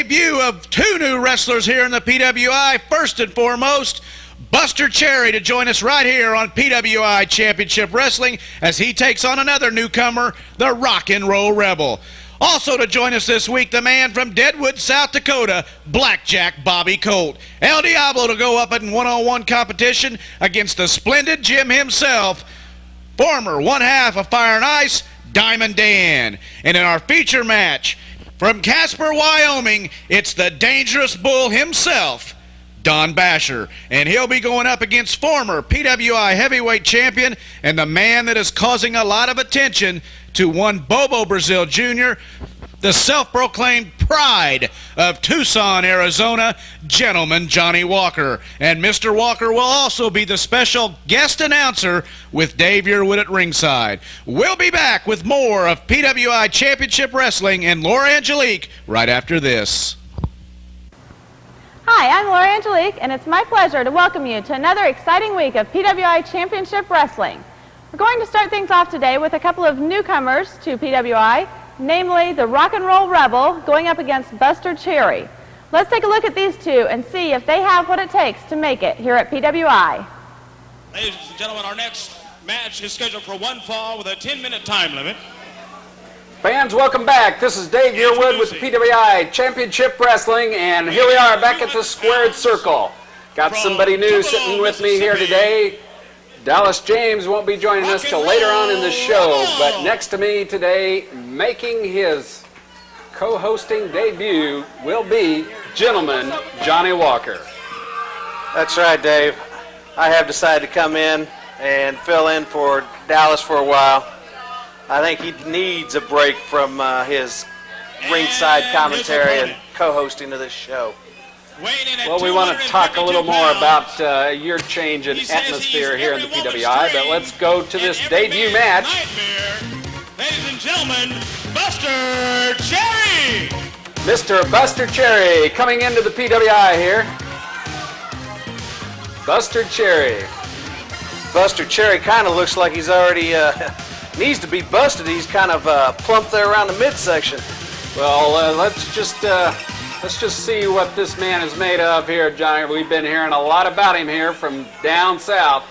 debut of two new wrestlers here in the PWI. First and foremost, Buster Cherry to join us right here on PWI Championship Wrestling as he takes on another newcomer, the Rock and Roll Rebel. Also to join us this week, the man from Deadwood, South Dakota, Blackjack Bobby Colt. El Diablo to go up in one-on-one competition against the splendid Jim himself, former one half of Fire and Ice, Diamond Dan. And in our feature match, from Casper, Wyoming, it's the Dangerous Bull himself, Don Basher. And he'll be going up against former PWI heavyweight champion and the man that is causing a lot of attention to one Bobo Brazil Jr., the self-proclaimed pride of Tucson, Arizona, Gentleman Johnnie Walker. And Mr. Walker will also be the special guest announcer with Dave Yearwood at ringside. We'll be back with more of PWI Championship Wrestling and Laura Angelique right after this. Hi, I'm Laura Angelique, and it's my pleasure to welcome you to another exciting week of PWI Championship Wrestling. We're going to start things off today with a couple of newcomers to PWI, namely the Rock and Roll Rebel going up against Buster Cherry. Let's take a look at these two and see if they have what it takes to make it here at PWI. Ladies and gentlemen, our next match is scheduled for one fall with a 10-minute time limit. Fans, welcome back. This is Dave Yearwood with the PWI Championship Wrestling, and here we are back at the squared circle. Got somebody new sitting with me here today. Dallas James won't be joining us till later on in the show, but next to me today, making his co-hosting debut, will be Gentleman Johnnie Walker. That's right, Dave. I have decided to come in and fill in for Dallas for a while. I think he needs a break from his ringside commentary and co-hosting of this show. Well, we want to talk a little more about your change in atmosphere here in the PWI, but let's go to this debut match. Ladies and gentlemen, Buster Cherry! Mr. Buster Cherry coming into the PWI here. Buster Cherry. Buster Cherry kind of looks like he's already needs to be busted. He's kind of plump there around the midsection. Well, let's just see what this man is made of here, Johnny. We've been hearing a lot about him here from down south,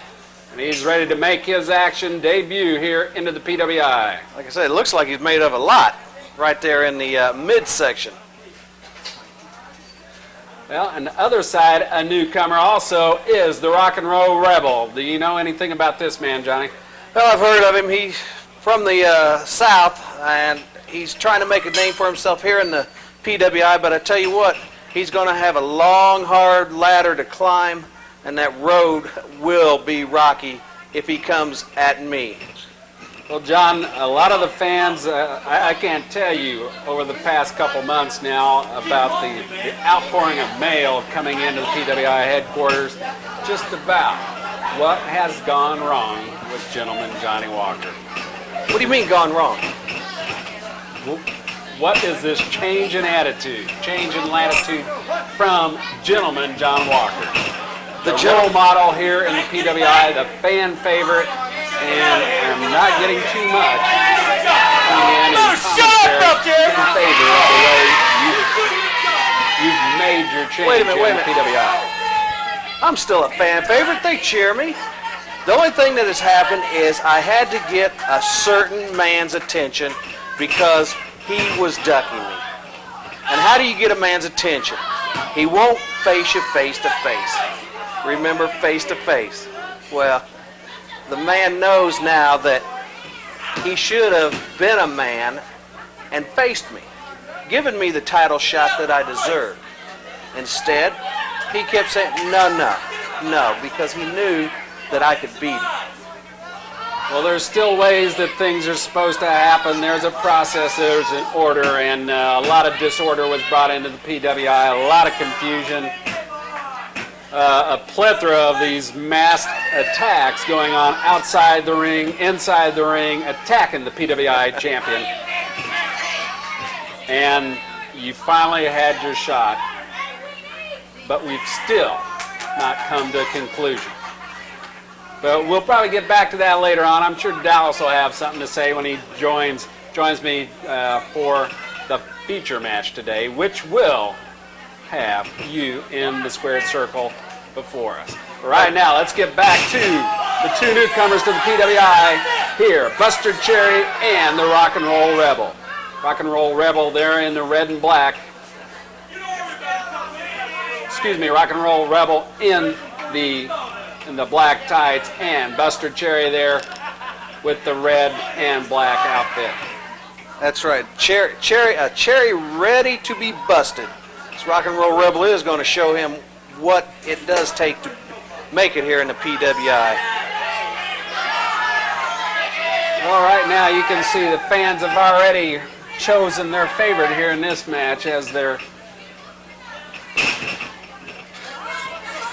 and he's ready to make his action debut here into the PWI. Like I said, it looks like he's made of a lot right there in the midsection. Well, on the other side, a newcomer also is the Rock and Roll Rebel. Do you know anything about this man, Johnny? Well, I've heard of him. He's from the South, and he's trying to make a name for himself here in the PWI, but I tell you what, he's going to have a long, hard ladder to climb, and that road will be rocky if he comes at me. Well, John, a lot of the fans, I can't tell you over the past couple months now about the outpouring of mail coming into the PWI headquarters, just about what has gone wrong with Gentleman Johnnie Walker. What do you mean gone wrong? Well, what is this change in attitude, change in latitude from Gentleman John Walker? The role model here in the PWI, the fan favorite, and I'm not getting too much in commentary in favor of the way you've made your change Wait a minute. in the PWI. I'm still a fan favorite. They cheer me. The only thing that has happened is I had to get a certain man's attention because he was ducking me. And how do you get a man's attention? He won't face you face to face. Remember, face to face. Well, the man knows now that he should have been a man and faced me, given me the title shot that I deserved. Instead, he kept saying, no, because he knew that I could beat him. Well, there's still ways that things are supposed to happen. There's a process, there's an order, and a lot of disorder was brought into the PWI, a lot of confusion, a plethora of these masked attacks going on outside the ring, inside the ring, attacking the PWI champion. And you finally had your shot, but we've still not come to a conclusion. But we'll probably get back to that later on. I'm sure Dallas will have something to say when he joins me for the feature match today, which will have you in the squared circle before us. Right now, let's get back to the two newcomers to the PWI here, Buster Cherry and the Rock and Roll Rebel. Rock and Roll Rebel there in the red and black. Excuse me, Rock and Roll Rebel in the black tights, and Buster Cherry there with the red and black outfit. That's right. Cherry ready to be busted. This Rock and Roll Rebel is going to show him what it does take to make it here in the PWI. Well, right now you can see the fans have already chosen their favorite here in this match as they're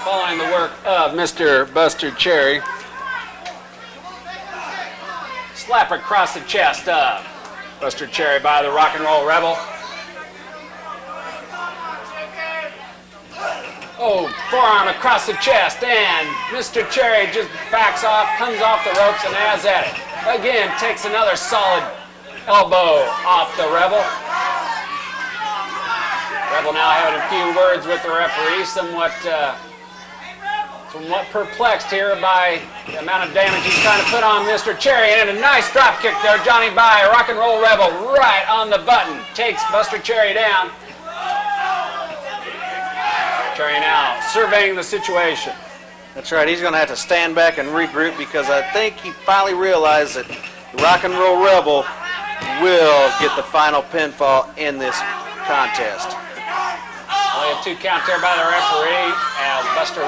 following the work of Mr. Buster Cherry. Slap across the chest of Buster Cherry by the Rock and Roll Rebel. Oh, forearm across the chest, and Mr. Cherry just backs off, comes off the ropes, and has at it. Again, takes another solid elbow off the Rebel. Rebel now having a few words with the referee, somewhat perplexed here by the amount of damage he's trying to put on Mr. Cherry. And a nice drop kick there, Johnny by Rock and Roll Rebel right on the button. Takes Buster Cherry down. Cherry now surveying the situation. That's right. He's going to have to stand back and regroup because I think he finally realized that the Rock and Roll Rebel will get the final pinfall in this contest. Only a 2 count there by the referee as Buster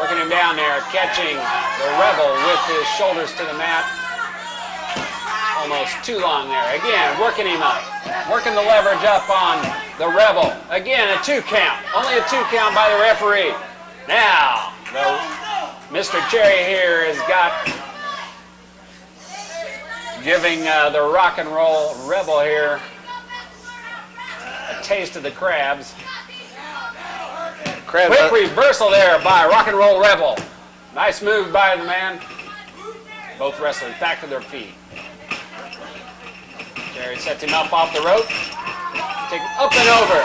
working him down there, catching the Rebel with his shoulders to the mat. Almost too long there. Again, working him up. Working the leverage up on the Rebel. Again, a 2 count. Only a 2 count by the referee. Now, Mr. Cherry here has got giving the Rock and Roll Rebel here a taste of the crabs. Quick reversal there by Rock and Roll Rebel. Nice move by the man. Both wrestlers back to their feet. Cherry sets him up off the rope. Take him up and over.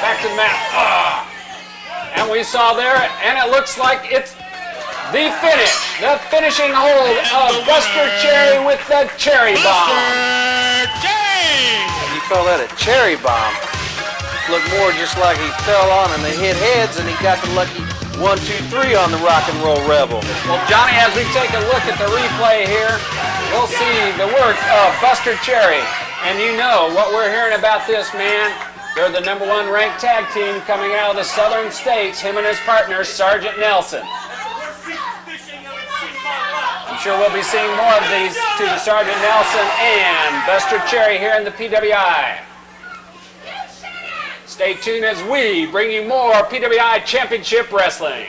Back to the mat. And we saw there, and it looks like it's the finish. The finishing hold of Buster Cherry with the Cherry Bomb. You call that a cherry bomb? Looked more just like he fell on and they hit heads and he got the lucky 1, 2, 3 on the Rock and Roll Rebel. Well, Johnny, as we take a look at the replay here, we'll see the work of Buster Cherry. And you know what we're hearing about this man. They're the #1 ranked tag team coming out of the southern states, him and his partner, Sergeant Nelson. I'm sure we'll be seeing more of these to Sergeant Nelson and Buster Cherry here in the PWI. Stay tuned as we bring you more PWI Championship Wrestling.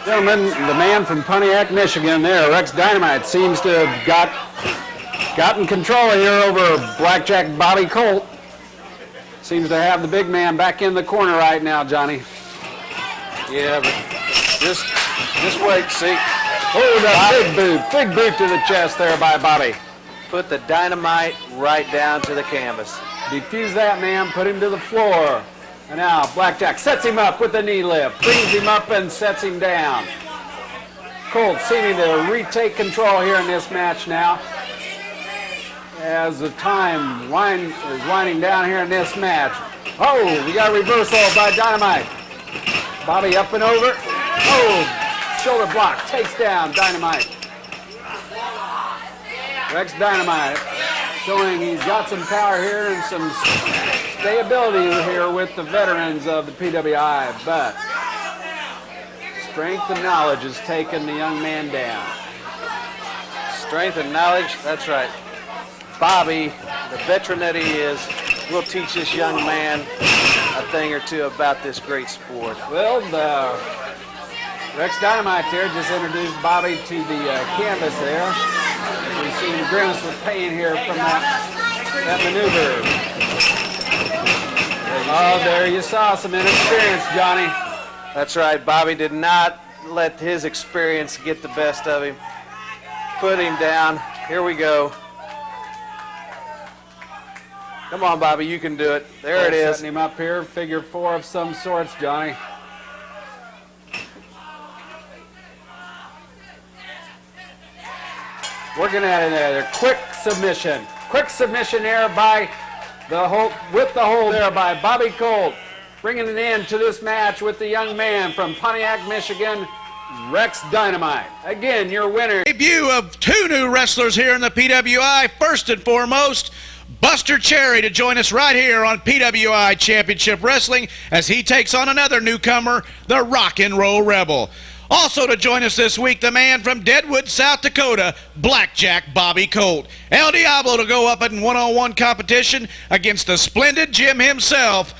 Gentlemen, the man from Pontiac, Michigan there, Rex Dynamite, seems to have gotten control here over Blackjack Bobby Colt. Seems to have the big man back in the corner right now, Johnny. Yeah, but just wait, see. Oh, big boot to the chest there by Bobby. Put the Dynamite right down to the canvas. Defuse that man, put him to the floor. And now Blackjack sets him up with the knee lift, brings him up and sets him down. Colt seeming to retake control here in this match now. As the time is winding down here in this match. Oh, we got a reversal by Dynamite. Bobby up and over. Oh, shoulder block, takes down Dynamite. Rex Dynamite showing he's got some power here and some stability here with the veterans of the PWI, but strength and knowledge has taken the young man down. Strength and knowledge, that's right. Bobby, the veteran that he is, will teach this young man a thing or two about this great sport. Well, the Rex Dynamite there just introduced Bobby to the canvas there. We've seen him grimace with pain here from that maneuver. Oh, there you saw some inexperience, Johnny. That's right, Bobby did not let his experience get the best of him. Put him down. Here we go. Come on, Bobby, you can do it. There it is. Setting him up here, figure four of some sorts, Johnny. Working at it there. Quick submission. Quick submission there by the hold there by Bobby Colt. Bringing an end to this match with the young man from Pontiac, Michigan, Rex Dynamite. Again, your winner. Debut of two new wrestlers here in the PWI. First and foremost, Buster Cherry to join us right here on PWI Championship Wrestling as he takes on another newcomer, the Rock and Roll Rebel. Also to join us this week, the man from Deadwood, South Dakota, Blackjack Bobby Colt. El Diablo to go up in one-on-one competition against the splendid Jim himself,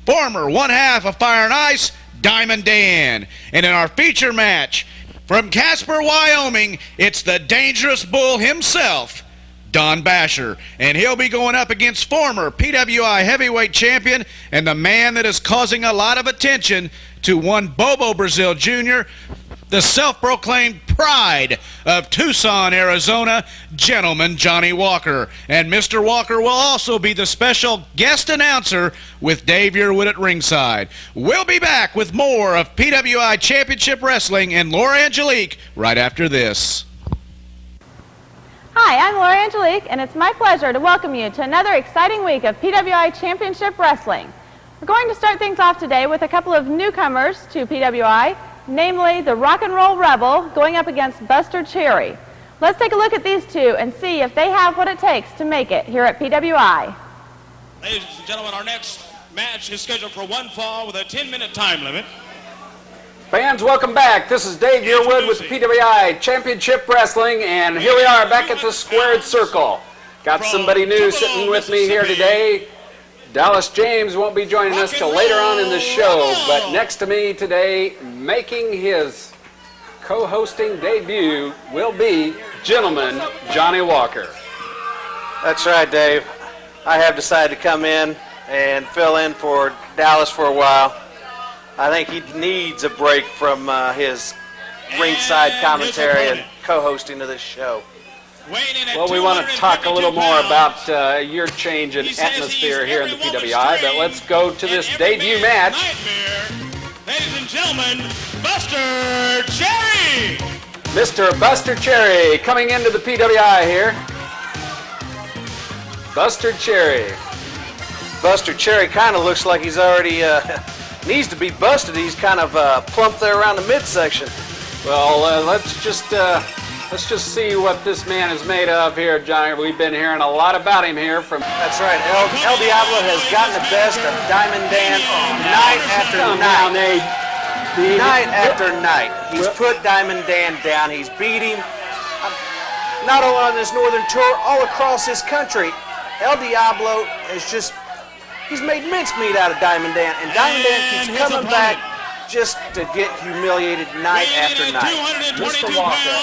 former one half of Fire and Ice, Diamond Dan. And in our feature match, from Casper, Wyoming, it's the Dangerous Bull himself, Don Basher, and he'll be going up against former PWI heavyweight champion and the man that is causing a lot of attention to one Bobo Brazil Jr., the self-proclaimed pride of Tucson, Arizona, gentleman Johnnie Walker. And Mr. Walker will also be the special guest announcer with Dave Yearwood at ringside. We'll be back with more of PWI Championship Wrestling and Laura Angelique right after this. Hi, I'm Laura Angelique, and it's my pleasure to welcome you to another exciting week of PWI Championship Wrestling. We're going to start things off today with a couple of newcomers to PWI, namely the Rock and Roll Rebel going up against Buster Cherry. Let's take a look at these two and see if they have what it takes to make it here at PWI. Ladies and gentlemen, our next match is scheduled for one fall with a 10-minute time limit. Fans, welcome back. This is Dave Yearwood with the PWI Championship Wrestling, and here we are back at the squared circle. Got somebody new sitting with me here today. Dallas James won't be joining us till later on in the show, but next to me today, making his co-hosting debut, will be gentleman Johnnie Walker. That's right, Dave. I have decided to come in and fill in for Dallas for a while. I think he needs a break from his ringside commentary and co-hosting of this show. Well, we want to talk a little more about your change in atmosphere here in the PWI, but let's go to this debut match. Ladies and gentlemen, Buster Cherry! Mr. Buster Cherry coming into the PWI here. Buster Cherry. Buster Cherry kind of looks like he's already needs to be busted. He's kind of plump there around the midsection. Well, let's just see what this man is made of here, Johnny. We've been hearing a lot about him here from. That's right. El Diablo has gotten the best of Diamond Dan night after night. Night after night. He's put Diamond Dan down. He's beat him. Not only on this northern tour, all across this country. El Diablo is just. He's made mincemeat out of Diamond Dan, and Diamond Dan keeps coming back just to get humiliated night after night. Mr. Walker,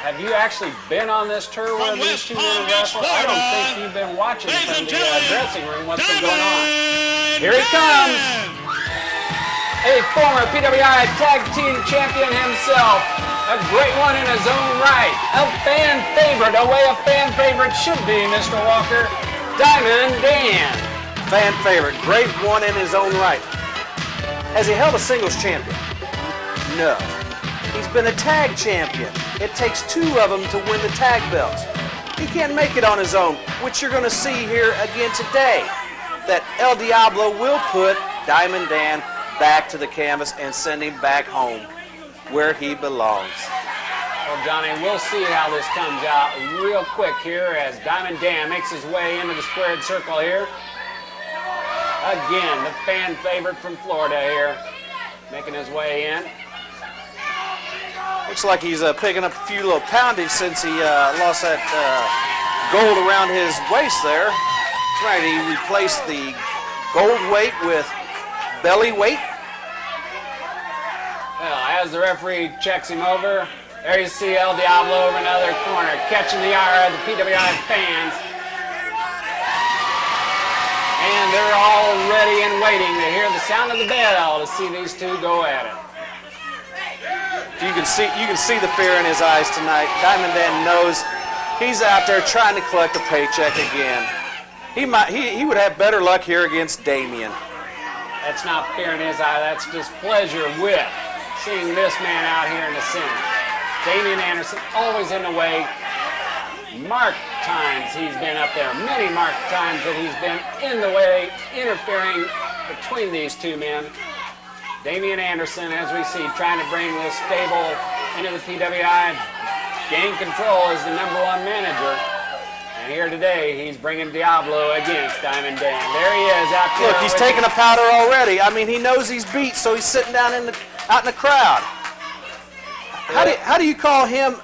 have you actually been on this tour with these two little wrestlers? I don't think you've been watching from the dressing room what's been going on. Here he comes. A former PWI Tag Team Champion himself. A great one in his own right. A fan favorite, the way a fan favorite should be, Mr. Walker. Diamond Dan. Fan favorite, great one in his own right. Has he held a singles champion? No. He's been a tag champion. It takes two of them to win the tag belts. He can't make it on his own, which you're going to see here again today. That El Diablo will put Diamond Dan back to the canvas and send him back home where he belongs. Well, Johnny, we'll see how this comes out real quick here as Diamond Dan makes his way into the squared circle here. Again, the fan favorite from Florida here, making his way in. Looks like he's picking up a few little poundage since he lost that gold around his waist there. That's right, he replaced the gold weight with belly weight. Well, as the referee checks him over, there you see El Diablo over another corner, catching the eye of the PWI fans. And they're all ready and waiting to hear the sound of the bell to see these two go at it. You can see the fear in his eyes tonight. Diamond Dan knows he's out there trying to collect a paycheck again. He would have better luck here against Damien. That's not fear in his eye, that's just pleasure with seeing this man out here in the center. Damien Anderson always in the way. Marked times he's been up there, many marked times that he's been in the way, interfering between these two men. Damien Anderson, as we see, trying to bring this stable into the PWI, gain control as the #1 manager. And here today, he's bringing Diablo against Diamond Dan. There he is out there. Look, he's taking a powder already. I mean, he knows he's beat, so he's sitting down out in the crowd. How do you call him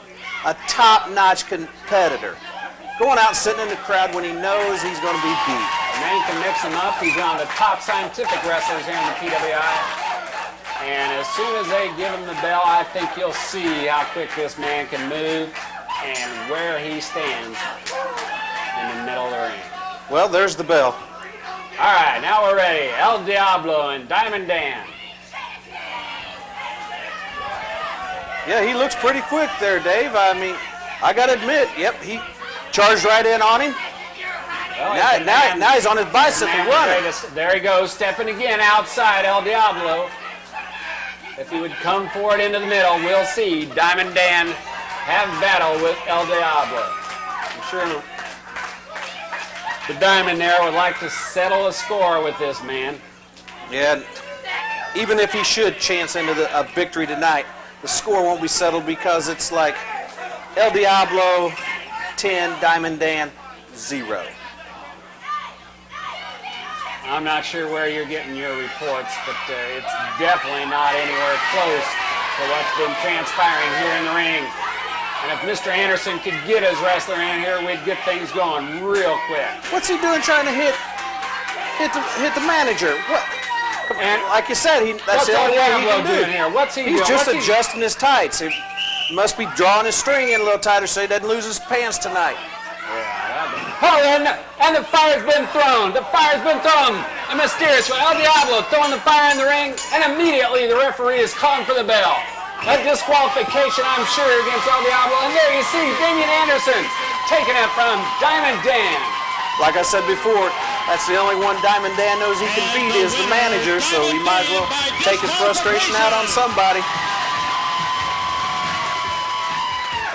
a top-notch competitor? Going out and sitting in the crowd when he knows he's going to be beat. The man can mix him up. He's one of the top scientific wrestlers here in the PWI. And as soon as they give him the bell, I think you'll see how quick this man can move and where he stands in the middle of the ring. Well, there's the bell. All right, now we're ready. El Diablo and Diamond Dan. Yeah, he looks pretty quick there, Dave. I mean, I got to admit, yep, he charged right in on him. Well, now he's on his bicycle running. There he goes, stepping again outside El Diablo. If he would come forward into the middle, we'll see Diamond Dan have battle with El Diablo. I'm sure the Diamond there would like to settle a score with this man. Yeah, even if he should chance into a victory tonight, the score won't be settled because it's like El Diablo 10, Diamond Dan 0. I'm not sure where you're getting your reports, but it's definitely not anywhere close to what's been transpiring here in the ring. And if Mr. Anderson could get his wrestler in here, we'd get things going real quick. What's he doing trying to hit the manager? What? And like you said, that's the only way he can do. Here? What's he doing? He's just adjusting his tights. He must be drawing his string in a little tighter so he doesn't lose his pants tonight. Oh, and the fire's been thrown. The fire's been thrown. A mysterious way. El Diablo throwing the fire in the ring, and immediately the referee is calling for the bell. A disqualification, I'm sure, against El Diablo. And there you see Damien Anderson taking it from Diamond Dan. Like I said before, that's the only one Diamond Dan knows he can beat is the manager, so he might as well take his frustration out on somebody.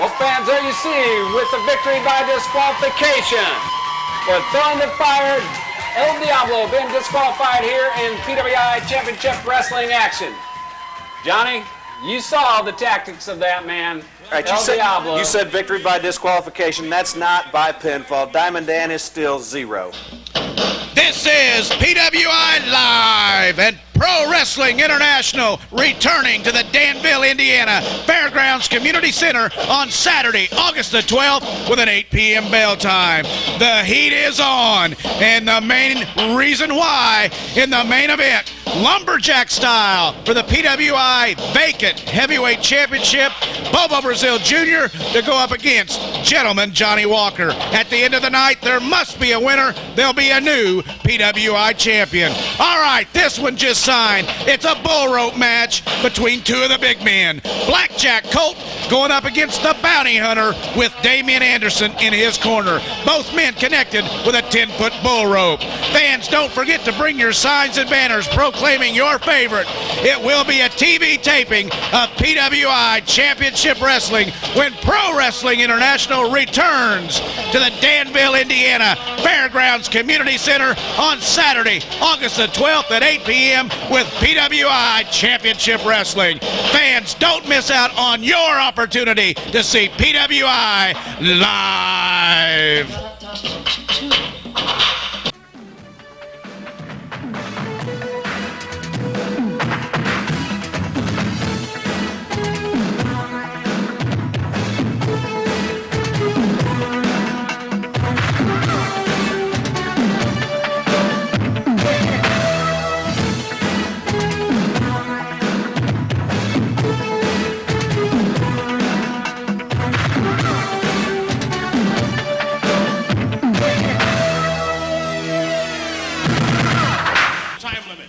Well, fans, there you see, with the victory by disqualification. For throwing the fire, El Diablo being disqualified here in PWI Championship Wrestling action. Johnny, you saw the tactics of that man, right, El Diablo. You said victory by disqualification. That's not by pinfall. Diamond Dan is still 0. This is PWI Live and Pro Wrestling International returning to the Danville, Indiana Fairgrounds Community Center on Saturday, August the 12th with an 8 p.m. bell time. The heat is on, and the main reason why in the main event, Lumberjack style for the PWI Vacant Heavyweight Championship, Bobo Brazil Jr. to go up against Gentleman Johnnie Walker. At the end of the night, there must be a winner. There'll be a new PWI champion. All right, this one just signed. It's a bull rope match between two of the big men. Blackjack Colt going up against the Bounty Hunter with Damien Anderson in his corner. Both men connected with a 10-foot bull rope. Fans, don't forget to bring your signs and banners proclaiming your favorite. It will be a TV taping of PWI Championship Wrestling when Pro Wrestling International returns to the Danville, Indiana Fairgrounds Community Center on Saturday, August the 12th at 8 p.m. with PWI Championship Wrestling. Fans, don't miss out on your opportunity opportunity to see PWI live.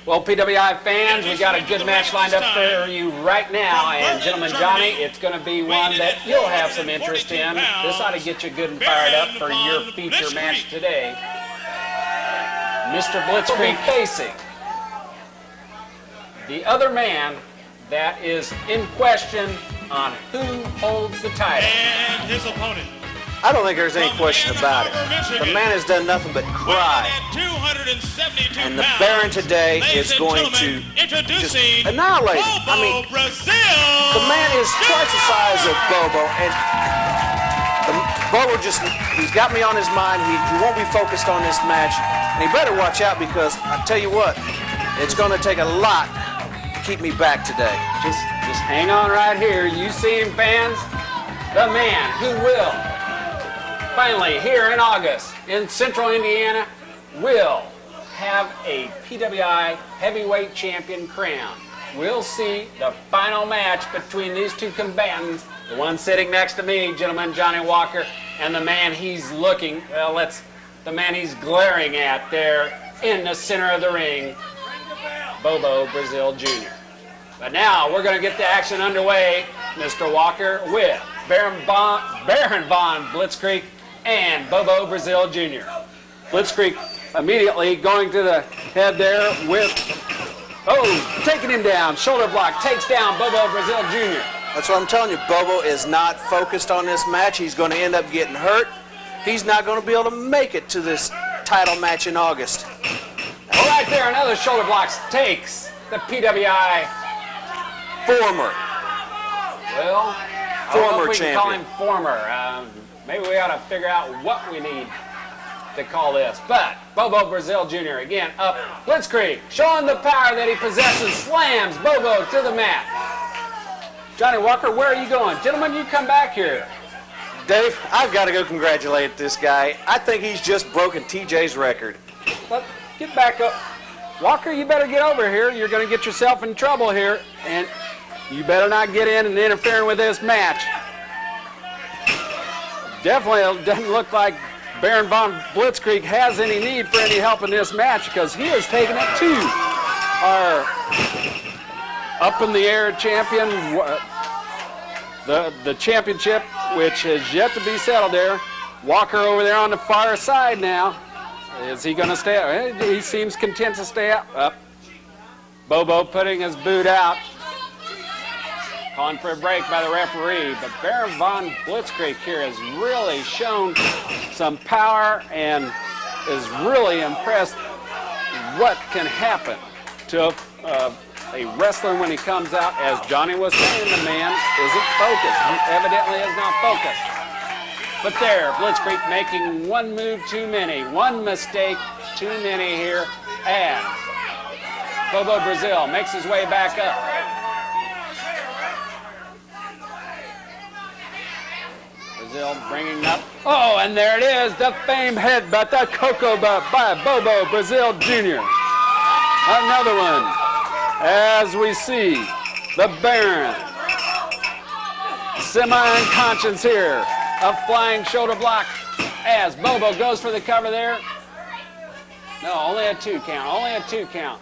Well, PWI fans, we got a good match lined up for you right now, and gentlemen, Johnny, it's going to be one that you'll have some interest in. This ought to get you good and fired up for your feature match today. Mr. Blitzcreik facing the other man that is in question on who holds the title. And his opponent. I don't think there's any question about it. The man has done nothing but cry. And the Baron today is going to just annihilate him. I mean, the man is twice the size of Bobo, and Bobo he's got me on his mind. He won't be focused on this match, and he better watch out, because I tell you what, it's going to take a lot to keep me back today. Just hang on right here. You see him, fans? The man who will finally, here in August, in Central Indiana, will have a PWI heavyweight champion crown. We'll see the final match between these two combatants, the one sitting next to me, gentleman Johnny Walker, and the man he's looking, well, the man he's glaring at there in the center of the ring, Bobo Brazil Jr. But now we're going to get the action underway, Mr. Walker, with Baron von Blitzcreik and Bobo Brazil Jr. Blitzcreik immediately going to the head there with, taking him down. Shoulder block, takes down Bobo Brazil Jr. That's what I'm telling you. Bobo is not focused on this match. He's going to end up getting hurt. He's not going to be able to make it to this title match in August. Well, right there, another shoulder block takes the PWI former champion. champion. Call him former. Maybe we ought to figure out what we need to call this. But Bobo Brazil Jr. again up. Blitzcreik showing the power that he possesses, slams Bobo to the mat. Johnny Walker, where are you going? Gentlemen, you come back here. Dave, I've got to go congratulate this guy. I think he's just broken TJ's record. Get back up. Walker, you better get over here. You're going to get yourself in trouble here. And you better not get in and interfere with this match. Definitely doesn't look like Baron von Blitzcreik has any need for any help in this match, because he has taken it to our up-in-the-air champion, the championship, which has yet to be settled there. Walker over there on the far side now. Is he going to stay up? He seems content to stay up. Bobo putting his boot out. Calling for a break by the referee, but Baron von Blitzcreik here has really shown some power and is really impressed what can happen to a wrestler when he comes out. As Johnny was saying, the man isn't focused. He evidently is not focused. But there, Blitzcreik making one move too many, one mistake too many here, as Bobo Brazil makes his way back up. Brazil bringing up. Oh, and there it is, the famed headbutt, the Coco Butt by Bobo Brazil Jr. Another one, as we see the Baron semi-unconscious here. A flying shoulder block as Bobo goes for the cover there. No, only a 2 count.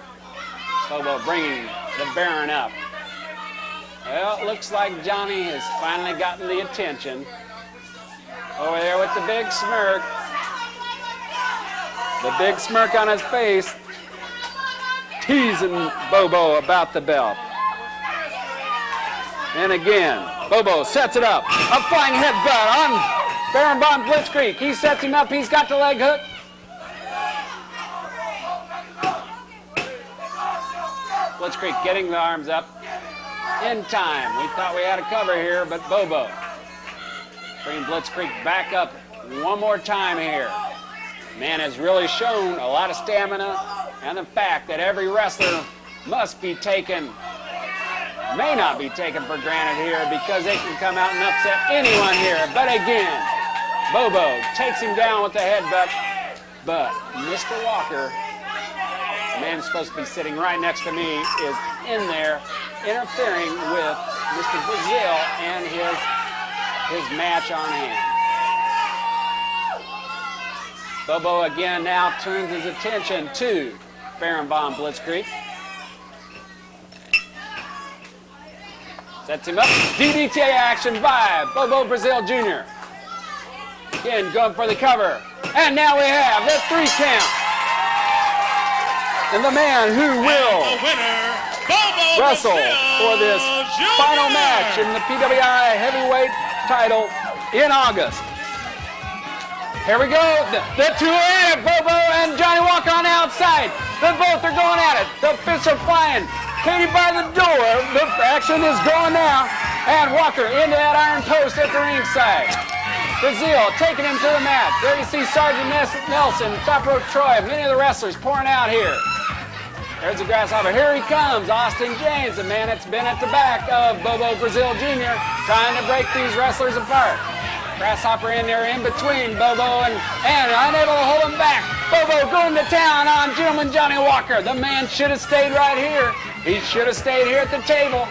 Bobo bringing the Baron up. Well, it looks like Johnny has finally gotten the attention. Over there with the big smirk. The big smirk on his face. Teasing Bobo about the belt. And again, Bobo sets it up. A flying headbutt on Baron von Blitzcreik. He sets him up. He's got the leg hook. Blitzcreik getting the arms up. in time. We thought we had a cover here, but Bobo bringing Blitzcreik back up one more time here. Man has really shown a lot of stamina, and the fact that every wrestler must be taken, may not be taken for granted here, because they can come out and upset anyone here. But again, Bobo takes him down with the headbutt, but Mr. Walker, the man supposed to be sitting right next to me, is in there interfering with Mr. Brazil and his match on hand. Bobo again now turns his attention to Baron von Blitzcreik. Sets him up. DDT action by Bobo Brazil Jr. Again going for the cover. And now we have the 3 count. And the man who will wrestle for this final match in the PWI heavyweight title in August. Here we go. The 2 are in it. Bobo and Johnnie Walker on the outside. They both are going at it. The fists are flying. Katie by the door. The action is going now. And Walker into that iron post at the ringside. Brazil taking him to the mat. There you see Sergeant Nelson, Top Rope Troy, many of the wrestlers pouring out here. There's the grasshopper. Here he comes, Austin James, the man that's been at the back of Bobo Brazil Jr., trying to break these wrestlers apart. Grasshopper in there in between Bobo and unable to hold him back. Bobo going to town on gentleman Johnnie Walker. The man should have stayed right here. He should have stayed here at the table.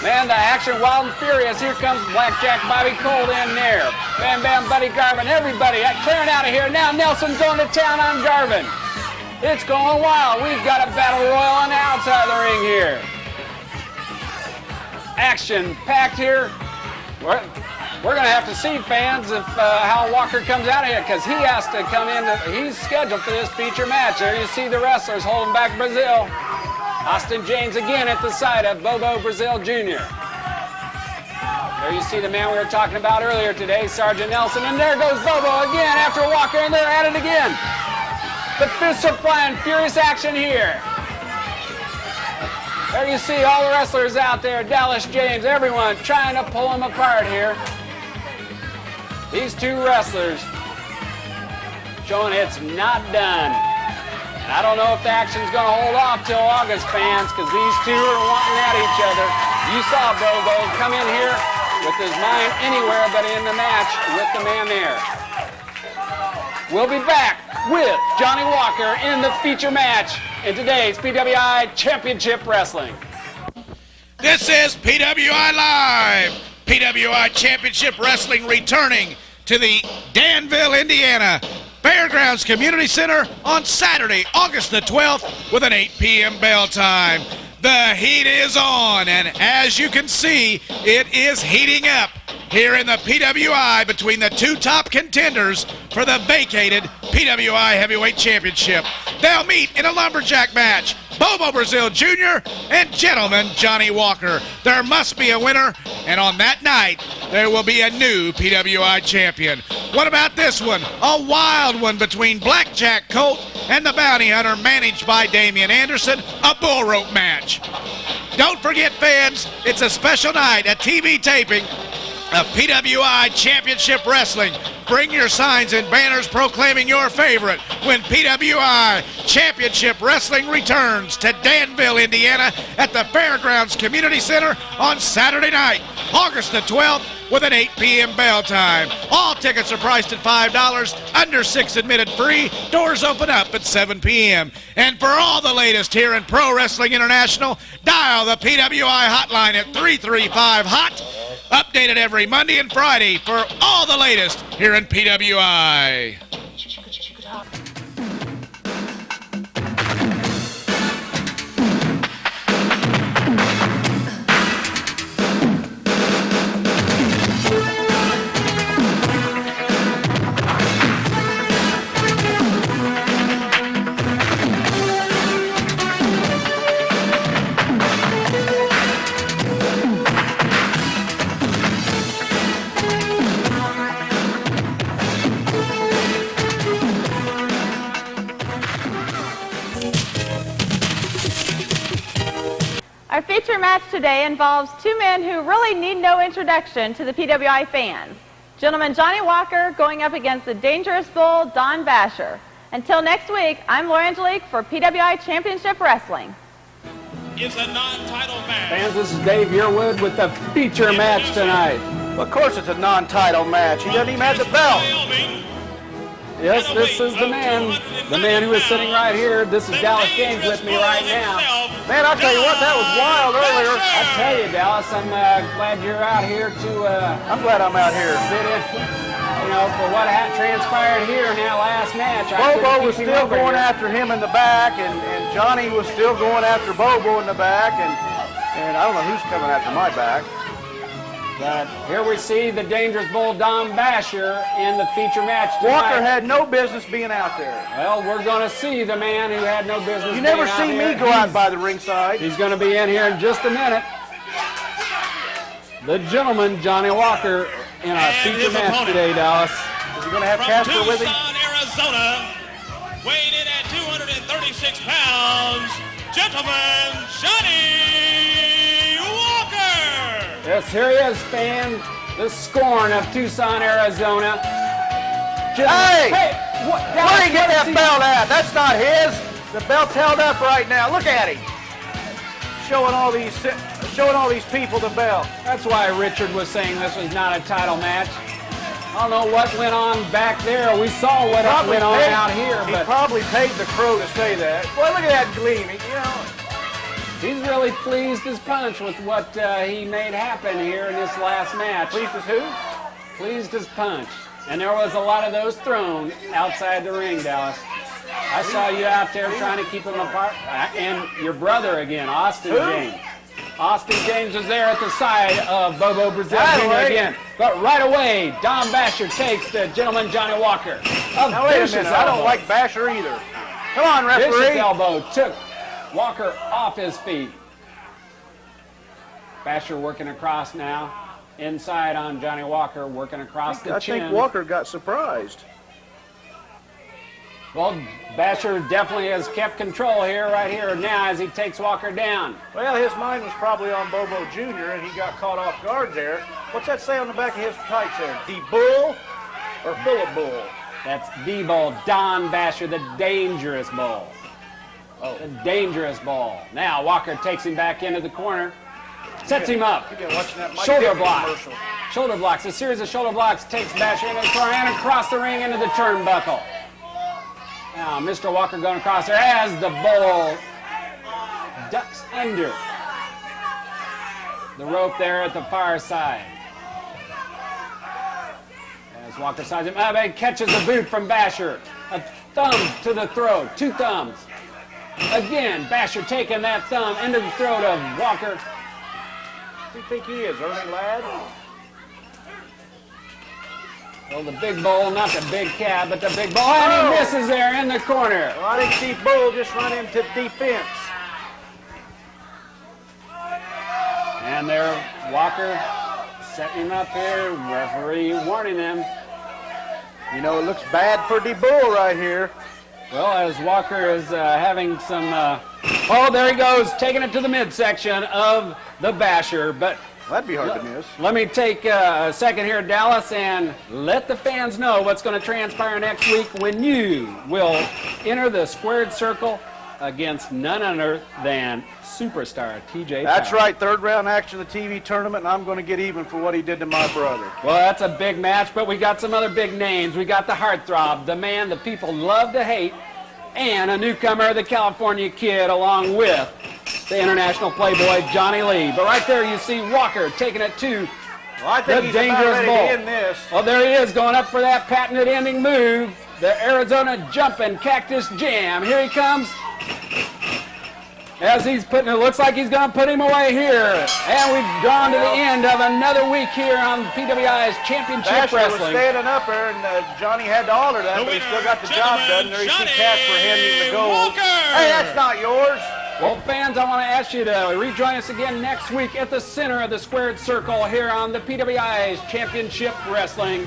Man, the action wild and furious. Here comes Blackjack, Bobby Colt in there. Bam Bam, Buddy Garvin, everybody clearing out of here. Now Nelson's going to town on Garvin. It's going wild. We've got a battle royal on the outside of the ring here. Action packed here. We're going to have to see, fans, if how Walker comes out of here, because he has to come in. He's scheduled for this feature match. There you see the wrestlers holding back Brazil. Austin James again at the side of Bobo Brazil Jr. There you see the man we were talking about earlier today, Sergeant Nelson. And there goes Bobo again after Walker, and they're at it again. The fists are flying, furious action here. There you see all the wrestlers out there, Dallas James, everyone trying to pull them apart here. These 2 wrestlers showing it's not done. And I don't know if the action's going to hold off till August, fans, because these 2 are wanting at each other. You saw Bobo come in here with his mind anywhere but in the match with the man there. We'll be back with Johnnie Walker in the feature match in today's PWI Championship Wrestling. This is PWI Live. PWI Championship Wrestling returning to the Danville, Indiana Fairgrounds Community Center on Saturday, August the 12th with an 8 p.m. bell time. The heat is on, and as you can see, it is heating up here in the PWI between the 2 top contenders for the vacated PWI Heavyweight Championship. They'll meet in a lumberjack match, Bobo Brazil Jr. and gentleman Johnnie Walker. There must be a winner, and on that night, there will be a new PWI champion. What about this one? A wild one between Blackjack Colt and the Bounty Hunter, managed by Damian Anderson, a bull rope match. Don't forget, fans, it's a special night, a TV taping of PWI Championship Wrestling. Bring your signs and banners proclaiming your favorite when PWI Championship Wrestling returns to Danville, Indiana at the Fairgrounds Community Center on Saturday night, August the 12th with an 8 p.m. bell time. All tickets are priced at $5, under 6 admitted free. Doors open up at 7 p.m. And for all the latest here in Pro Wrestling International, dial the PWI hotline at 335-HOT. Updated every Monday and Friday for all the latest here in PWI. Our feature match today involves two men who really need no introduction to the PWI fans. Gentleman Johnnie Walker going up against the dangerous bull, Don Basher. Until next week, I'm Laura Angelique for PWI Championship Wrestling. It's a non-title match. Fans, this is Dave Yearwood with the feature match tonight. Well, of course it's a non-title match. He doesn't even have the belt. Yes, this is the man who is sitting right here. This is Dallas James with me right now. Man, I'll tell you what, that was wild earlier. I tell you, Dallas, I'm glad you're out here to I'm glad I'm out here. sit in, you know, for what had transpired here in that last match. Bobo was still going after him in the back, and Johnnie was still going after Bobo in the back, and I don't know who's coming after my back. But here we see the dangerous bull, Don Basher, in the feature match tonight. Walker had no business being out there. Well, we're going to see the man who had no business You being never out see here. me go out by the ringside. He's going to be in here in just a minute. The gentleman, Johnnie Walker, in our feature match today, Dallas. Is he going to have From Casper with him? Tucson, Arizona, weighing in at 236 pounds, gentleman Johnnie Walker. Yes, here he is, fan. The scorn of Tucson, Arizona. Hey! What, Where did he get that belt at? That's not his. The belt's held up right now. Look at him. Showing all these people the belt. That's why Richard was saying this was not a title match. I don't know what went on back there. We saw what went on out here, He but probably paid the crow to say that. Well, look at that gleaming, you know. he's really pleased as punch with what he made happen here in this last match. Pleased as who? Pleased as punch. And there was a lot of those thrown outside the ring, Dallas. I saw you out there trying to keep them apart. And your brother again, Austin James. Austin James was there at the side of Bobo Brazil Jr. again. But right away, Don Basher takes the gentleman Johnnie Walker. Now wait a minute, I don't like Basher either. Come on, referee. Vicious elbow took Walker off his feet. Basher working across now. Inside on Johnnie Walker, working across the chin. I think Walker got surprised. Well, Basher definitely has kept control here, right here now, as he takes Walker down. Well, his mind was probably on Bobo Jr., and he got caught off guard there. What's that say on the back of his tights there? The Bull or Full of Bull? That's the bull, Don Basher, the dangerous bull. Oh, the dangerous bull. Now Walker takes him back into the corner, sets him up. You've been watching that Mike Shoulder Dick block. commercial. Shoulder blocks. A series of shoulder blocks takes Basher into the corner and across the ring into the turnbuckle. Now Mr. Walker going across there as the bull ducks under the rope there at the far side. As Walker sides him up and catches a boot from Basher. A thumb to the throat. Two thumbs. Again, Basher taking that thumb into the throat of Walker. Who do you think he is, Ernie Ladd? Well, the big bull, not the big cat, but the big bull, and he misses there in the corner. Well, I didn't see Bull just run into defense. And there, Walker setting him up here, referee warning him. You know, it looks bad for the Bull right here. Well, as Walker is having some, oh, there he goes, taking it to the midsection of the Basher, but That'd be hard to miss. let me take a second here, Dallas, and let the fans know what's going to transpire next week when you will enter the squared circle against none other than superstar TJ That's Powell. right, third round action of the TV tournament, and I'm going to get even for what he did to my brother. Well, that's a big match, but we got some other big names. We got the heartthrob, the man the people love to hate, and a newcomer, the California Kid, along with the international playboy, Johnny Lee. But right there you see Walker taking it to Well, I think the he's dangerous about ready bull. to end this. Oh, there he is, going up for that patented ending move. The Arizona jumping cactus jam. Here he comes. As he's putting, it looks like he's going to put him away here. And we've gone to the end of another week here on PWI's Championship Basher was Wrestling. standing up there, and Johnny had to alter that, but he still got the job done. There you see Casper handing the gold. Walker. Hey, that's not yours. Well, fans, I want to ask you to rejoin us again next week at the center of the squared circle here on the PWI's Championship Wrestling.